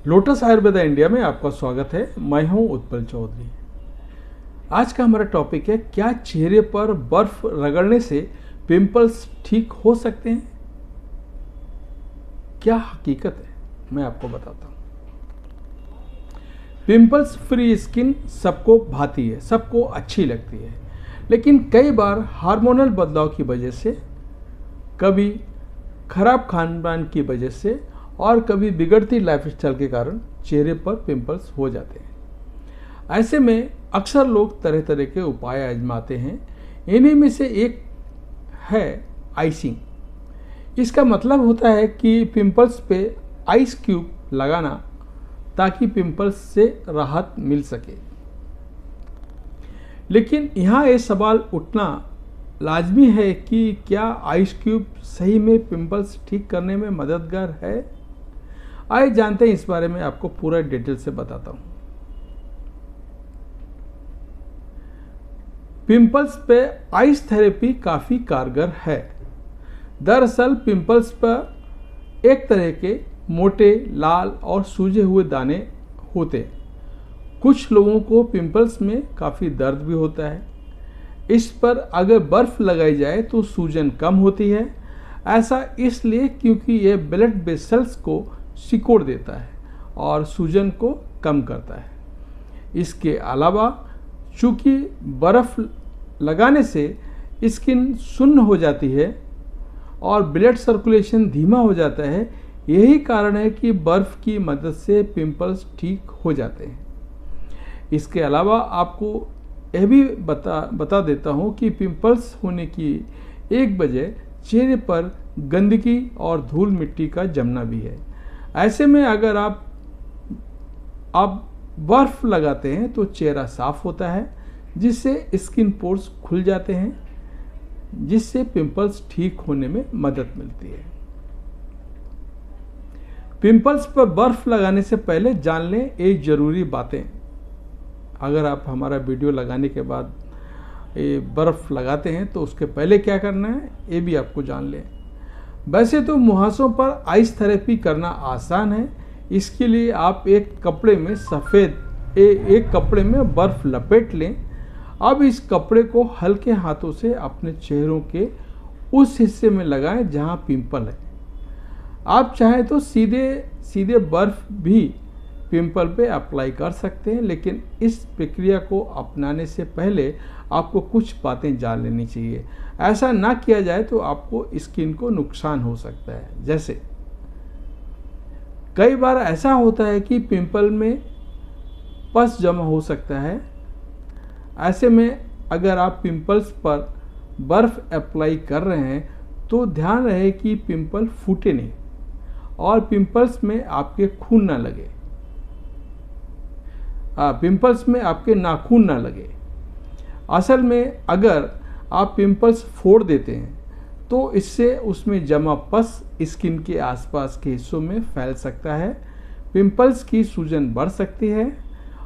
Lotus Ayurveda India में आपका स्वागत है। मैं हूं उत्पल चौधरी। आज का हमारा टॉपिक है, क्या चेहरे पर बर्फ रगड़ने से पिंपल्स ठीक हो सकते हैं? क्या हकीकत है, मैं आपको बताता हूं। पिंपल्स फ्री स्किन सबको भाती है, सबको अच्छी लगती है, लेकिन कई बार हार्मोनल बदलाव की वजह से, कभी खराब खान पान की वजह से और कभी बिगड़ती लाइफस्टाइल के कारण चेहरे पर पिंपल्स हो जाते हैं। ऐसे में अक्सर लोग तरह तरह के उपाय आजमाते हैं। इन्हीं में से एक है आइसिंग। इसका मतलब होता है कि पिंपल्स पे आइस क्यूब लगाना ताकि पिंपल्स से राहत मिल सके। लेकिन यहाँ ये सवाल उठना लाजमी है कि क्या आइस क्यूब सही में पिंपल्स ठीक करने में मददगार है? आइए जानते हैं, इस बारे में आपको पूरा डिटेल से बताता हूं। पिंपल्स पे आइस थेरेपी काफ़ी कारगर है। दरअसल पिंपल्स पर एक तरह के मोटे, लाल और सूजे हुए दाने होते हैं। कुछ लोगों को पिंपल्स में काफ़ी दर्द भी होता है। इस पर अगर बर्फ़ लगाई जाए तो सूजन कम होती है। ऐसा इसलिए क्योंकि यह ब्लड वेसल्स को सिकोड़ देता है और सूजन को कम करता है। इसके अलावा चूँकि बर्फ़ लगाने से स्किन सुन्न हो जाती है और ब्लड सर्कुलेशन धीमा हो जाता है, यही कारण है कि बर्फ़ की मदद से पिंपल्स ठीक हो जाते हैं। इसके अलावा आपको यह भी बता देता हूँ कि पिंपल्स होने की एक वजह चेहरे पर गंदगी और धूल मिट्टी का जमना भी है। ऐसे में अगर आप बर्फ़ लगाते हैं तो चेहरा साफ होता है, जिससे स्किन पोर्स खुल जाते हैं, जिससे पिंपल्स ठीक होने में मदद मिलती है। पिंपल्स पर बर्फ़ लगाने से पहले जान लें एक ज़रूरी बातें। अगर आप हमारा वीडियो लगाने के बाद ये बर्फ़ लगाते हैं तो उसके पहले क्या करना है, ये भी आपको जान लें। वैसे तो मुहासों पर आइस थेरेपी करना आसान है। इसके लिए आप एक कपड़े में बर्फ़ लपेट लें। अब इस कपड़े को हल्के हाथों से अपने चेहरों के उस हिस्से में लगाएं जहां पिंपल है। आप चाहें तो सीधे बर्फ़ भी पिंपल पे अप्लाई कर सकते हैं, लेकिन इस प्रक्रिया को अपनाने से पहले आपको कुछ बातें जान लेनी चाहिए। ऐसा ना किया जाए तो आपको स्किन को नुकसान हो सकता है। जैसे कई बार ऐसा होता है कि पिंपल में पस जमा हो सकता है। ऐसे में अगर आप पिंपल्स पर बर्फ़ अप्लाई कर रहे हैं तो ध्यान रहे कि पिंपल फूटे नहीं और पिंपल्स में आपके नाखून ना लगे। असल में अगर आप पिंपल्स फोड़ देते हैं तो इससे उसमें जमा पस स्किन के आसपास के हिस्सों में फैल सकता है। पिंपल्स की सूजन बढ़ सकती है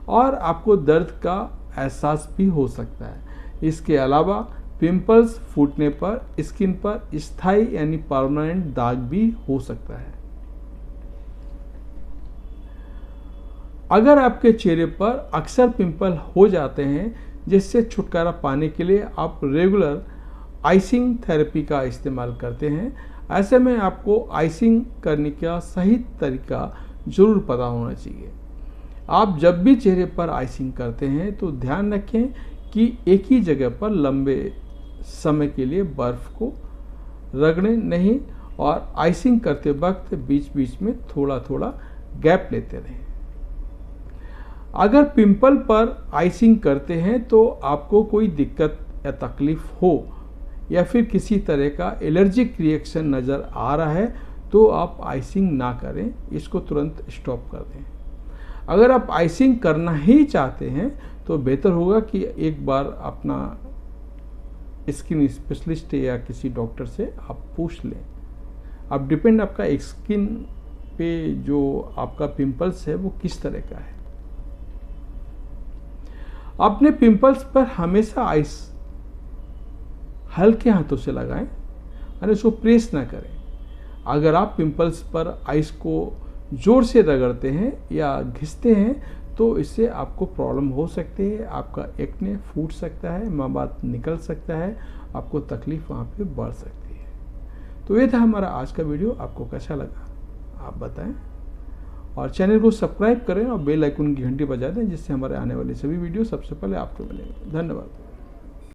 और आपको दर्द का एहसास भी हो सकता है। इसके अलावा पिंपल्स फूटने पर स्किन पर स्थायी यानी परमानेंट दाग भी हो सकता है। अगर आपके चेहरे पर अक्सर पिंपल हो जाते हैं, जिससे छुटकारा पाने के लिए आप रेगुलर आइसिंग थेरेपी का इस्तेमाल करते हैं, ऐसे में आपको आइसिंग करने का सही तरीका ज़रूर पता होना चाहिए। आप जब भी चेहरे पर आइसिंग करते हैं तो ध्यान रखें कि एक ही जगह पर लंबे समय के लिए बर्फ़ को रगड़ें नहीं और आइसिंग करते वक्त बीच बीच में थोड़ा थोड़ा गैप लेते रहें। अगर पिंपल पर आइसिंग करते हैं तो आपको कोई दिक्कत या तकलीफ़ हो या फिर किसी तरह का एलर्जिक रिएक्शन नज़र आ रहा है तो आप आइसिंग ना करें, इसको तुरंत स्टॉप कर दें। अगर आप आइसिंग करना ही चाहते हैं तो बेहतर होगा कि एक बार अपना स्किन स्पेशलिस्ट या किसी डॉक्टर से आप पूछ लें। अब डिपेंड आपका स्किन पे जो आपका पिंपल्स है वो किस तरह का है। अपने पिंपल्स पर हमेशा आइस हल्के हाथों से लगाएं और इसको प्रेस ना करें। अगर आप पिंपल्स पर आइस को ज़ोर से रगड़ते हैं या घिसते हैं तो इससे आपको प्रॉब्लम हो सकती है, आपका एक्ने फूट सकता है, मवाद निकल सकता है, आपको तकलीफ़ वहाँ पे बढ़ सकती है। तो ये था हमारा आज का वीडियो, आपको कैसा लगा आप बताएं और चैनल को सब्सक्राइब करें और बेल आइकन की घंटी बजा दें जिससे हमारे आने वाली सभी वीडियो सबसे पहले आपको मिलेंगे। धन्यवाद।